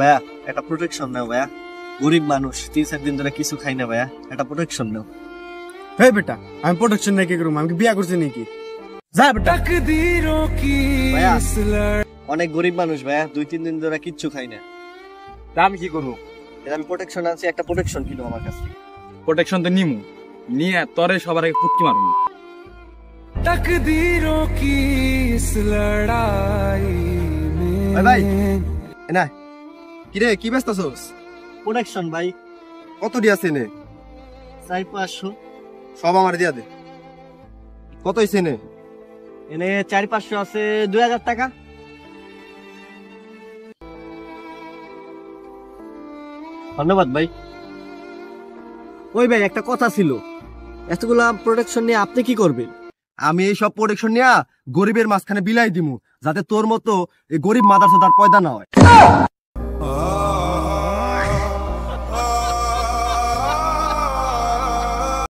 ভাইয়া একটা প্রোটেকশন নাও ভাইয়া, গরিব মানুষ 3-4 দিন ধরে কিছু খাই না ভাইয়া, একটা প্রোটেকশন নাও। হেই বেটা, আমি প্রোটেকশন নাই কি করব? আমি কি বিয়া করছি নাকি? যা বেটা। ভাইয়া অনেক গরিব মানুষ ভাইয়া, 2-3 দিন ধরে কিচ্ছু খাই না। তা আমি কি করবো? আমি প্রোটেকশন আনছি, একটা প্রোটেকশন কিনো আমার কাছে। প্রোটেকশন তো নিমু, নিয়ে তরে সবার আগে পুটকি মারবো। ভাই না কিরে, কি ব্যস্ত আছোস? প্রোটেকশন ভাই, কত দিয়া আছে নে? 400-500। সব আমার দিয়া দে। কত হইছে নে? এনে 400-500 আছে, 2000 টাকা। ধন্যবাদ ভাই। ওই ভাই একটা কথা ছিল, এতগুলা প্রোটেকশন নিয়ে আপনি কি করবেন? আমি এই সব প্রোটেকশন নিয়া গরিবের মাঝখানে বিলাই দিমু, যাতে তোর মতো এই গরিব মাদারচোদার পয়দা না হয়।